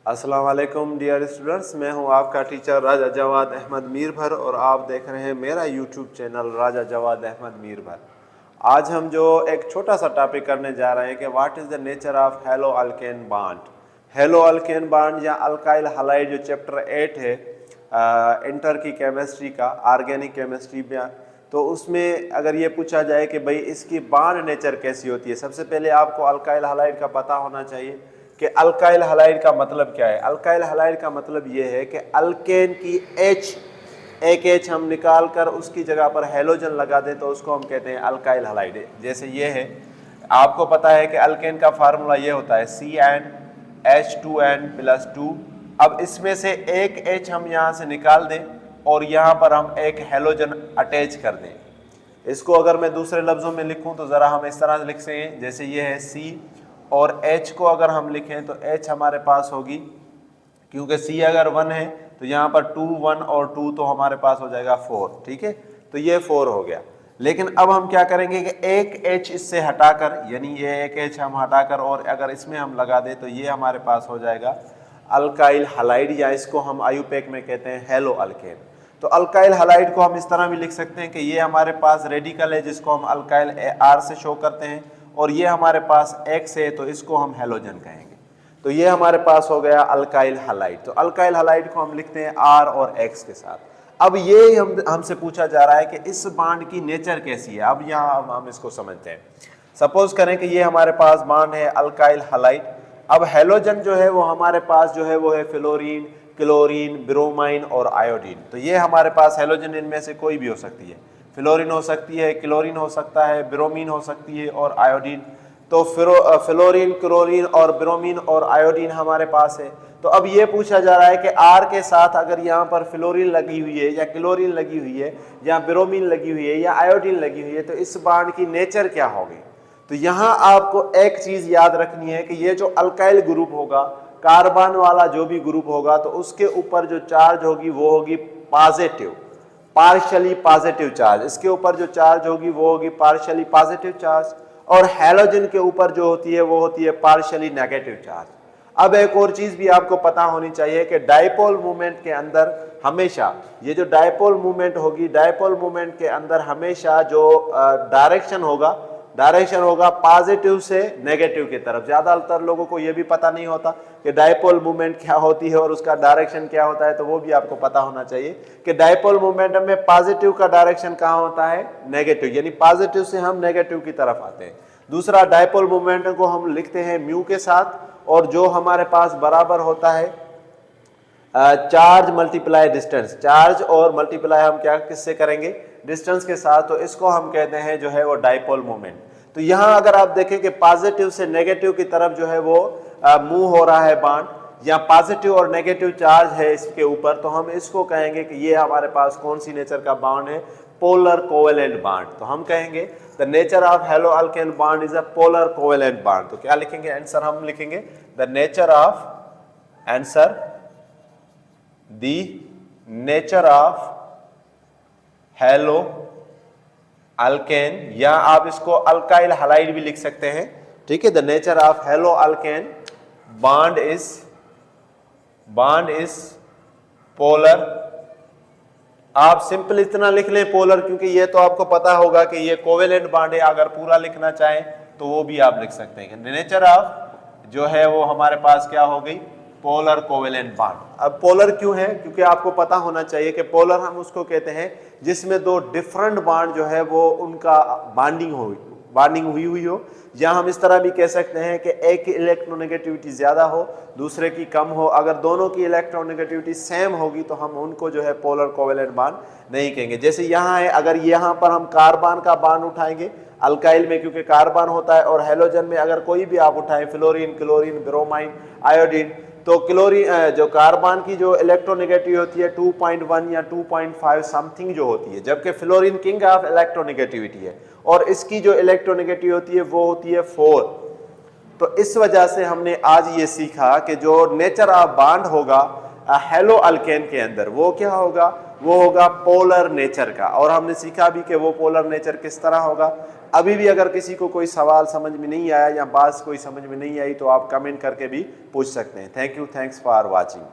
अस्सलाम वालेकुम dear students, मैं हूं आपका टीचर राजा जवाद अहमद मीरभर और आप देख रहे हैं मेरा यूट्यूब चैनल राजा जवाद अहमद मीरभर। आज हम जो एक छोटा सा टॉपिक करने जा रहे हैं कि what is the nature of hello alkane bond. Hello alkane bond या अल्काइल हैलाइड जो चैप्टर 8 है इंटर की केमिस्ट्री का, ऑर्गेनिक केमिस्ट्री में, तो उसमें अगर ये पूछा जाए कि भाई इसकी बॉन्ड नेचर कैसी होती है, सबसे पहले आपको अल्काइल हैलाइड का पता होना चाहिए कि अल्काइल हैलाइड का मतलब क्या है। अल्काइल हैलाइड का मतलब ये है कि अल्केन की एक H हम निकाल कर उसकी जगह पर हेलोजन लगा दें तो उसको हम कहते हैं अल्काइल हैलाइड। जैसे ये है, आपको पता है कि अल्केन का फार्मूला ये होता है CnH2n+2। अब इसमें से एक H हम यहाँ से निकाल दें और यहाँ पर हम एक हेलोजन अटैच कर दें। इसको अगर मैं दूसरे लफ्ज़ों में लिखूँ तो ज़रा हम इस तरह से लिख सकें, जैसे ये है C और H को अगर हम लिखें तो H हमारे पास होगी, क्योंकि C अगर 1 है तो यहाँ पर 2 1 और 2 तो हमारे पास हो जाएगा 4। ठीक है, तो ये 4 हो गया। लेकिन अब हम क्या करेंगे कि एक H इससे हटाकर, यानी ये एक H हम हटाकर और अगर इसमें हम लगा दें तो ये हमारे पास हो जाएगा अल्काइल हैलाइड, या इसको हम आयुपैक में कहते हैं हेलो अल्केन। तो अल्काइल हैलाइड को हम इस तरह भी लिख सकते हैं कि ये हमारे पास रेडिकल है जिसको हम अल्काइल R से शो करते हैं, और ये हमारे पास X है तो इसको हम हेलोजन कहेंगे। तो ये हमारे पास हो गया अल्काइल हैलाइड। तो अल्काइल हैलाइड को हम लिखते हैं R और X के साथ। अब ये हमसे पूछा जा रहा है कि इस बॉन्ड की नेचर कैसी है। अब यहाँ हम इसको समझते हैं। सपोज करें कि ये हमारे पास बॉन्ड है अल्काइल हैलाइड। अब हेलोजन जो है वो हमारे पास जो है वो है फ्लोरीन, क्लोरीन, ब्रोमाइन और आयोडीन। तो ये हमारे पास हेलोजन इनमें से कोई भी हो सकती है, फ्लोरीन हो सकती है, क्लोरीन हो सकता है, ब्रोमीन हो सकती है और आयोडीन। तो फ्लोरीन, क्लोरीन और ब्रोमीन और आयोडीन हमारे पास है। तो अब ये पूछा जा रहा है कि R के साथ अगर यहाँ पर फ्लोरीन लगी हुई है या क्लोरीन लगी हुई है या ब्रोमीन लगी हुई है या आयोडीन लगी हुई है तो इस बॉन्ड की नेचर क्या होगी। तो यहाँ आपको एक चीज याद रखनी है कि ये जो अल्काइल ग्रुप होगा, कार्बन वाला जो भी ग्रुप होगा, तो उसके ऊपर जो चार्ज होगी वो होगी पॉजिटिव, पार्शियली पॉजिटिव चार्ज। इसके ऊपर जो चार्ज होगी वो होगी पार्शियली पॉजिटिव चार्ज, और हेलोजन के ऊपर जो होती है वो होती है पार्शियली नेगेटिव चार्ज। अब एक और चीज भी आपको पता होनी चाहिए कि डायपोल मूवमेंट के अंदर हमेशा ये जो डायपोल मूवमेंट होगी, डायपोल मूवमेंट के अंदर हमेशा जो डायरेक्शन होगा पॉजिटिव से नेगेटिव की तरफ। ज्यादातर लोगों को यह भी पता नहीं होता कि डायपोल मूवमेंट क्या होती है और उसका डायरेक्शन क्या होता है, तो वो भी आपको पता होना चाहिए कि डायपोल मूवमेंट में पॉजिटिव का डायरेक्शन कहाँ होता है, नेगेटिव, यानी पॉजिटिव से हम नेगेटिव की तरफ आते हैं। दूसरा, डायपोल मूवमेंट को हम लिखते हैं म्यू के साथ, और जो हमारे पास बराबर होता है चार्ज मल्टीप्लाई डिस्टेंस। चार्ज और मल्टीप्लाई हम क्या किससे करेंगे, डिस्टेंस के साथ। तो इसको हम कहते हैं जो है वो डायपोल मोमेंट। तो यहाँ अगर आप देखें कि पॉजिटिव से नेगेटिव की तरफ जो है वो मूव हो रहा है बॉन्ड, या पॉजिटिव और नेगेटिव चार्ज है इसके ऊपर, तो हम इसको कहेंगे कि ये हमारे पास कौन सी नेचर का बॉन्ड है, पोलर कोवेलेंट बॉन्ड। तो हम कहेंगे the nature of hello alkane bond is a polar covalent bond. तो क्या लिखेंगे, आंसर हम लिखेंगे the nature of hello alkane, या आप इसको अल्काइल हैलाइड भी लिख सकते हैं। ठीक है, the nature of hello alkane bond is polar. आप सिंपल इतना लिख लें पोलर, क्योंकि ये तो आपको पता होगा कि ये कोवेलेंट बॉन्ड है। अगर पूरा लिखना चाहें तो वो भी आप लिख सकते हैं। नेचर ऑफ जो है वो हमारे पास क्या हो गई, पोलर कोवेलेंट बॉन्ड। अब पोलर क्यों है, क्योंकि आपको पता होना चाहिए कि पोलर हम उसको कहते हैं जिसमें दो डिफरेंट बॉन्ड जो है वो उनका बॉन्डिंग हुई हो, या हम इस तरह भी कह सकते हैं कि एक की इलेक्ट्रोनेगेटिविटी ज्यादा हो, दूसरे की कम हो। अगर दोनों की इलेक्ट्रोनेगेटिविटी सेम होगी तो हम उनको जो है पोलर कोवेलेंट बॉन्ड नहीं कहेंगे। जैसे यहाँ है, अगर यहाँ पर हम कार्बन का बॉन्ड उठाएंगे अल्काइल में, क्योंकि कार्बन होता है, और हेलोजन में अगर कोई भी आप उठाएं, फ्लोरीन, क्लोरीन, ब्रोमाइन, आयोडीन, तो क्लोरीन जो कार्बन की जो इलेक्ट्रोनेगेटिव होती है 2.1 या 2.5 समथिंग जो होती है, जबकि फ्लोरीन किंग ऑफ इलेक्ट्रोनेगेटिविटी है, और इसकी जो इलेक्ट्रोनेगेटिव होती है वो होती है 4। तो इस वजह से हमने आज ये सीखा कि जो नेचर ऑफ बॉन्ड होगा हेलो अल्केन के अंदर वो क्या होगा, वो होगा पोलर नेचर का, और हमने सीखा भी कि वो पोलर नेचर किस तरह होगा। अभी भी अगर किसी को कोई सवाल समझ में नहीं आया या बात कोई समझ में नहीं आई तो आप कमेंट करके भी पूछ सकते हैं। Thank you, thanks for watching.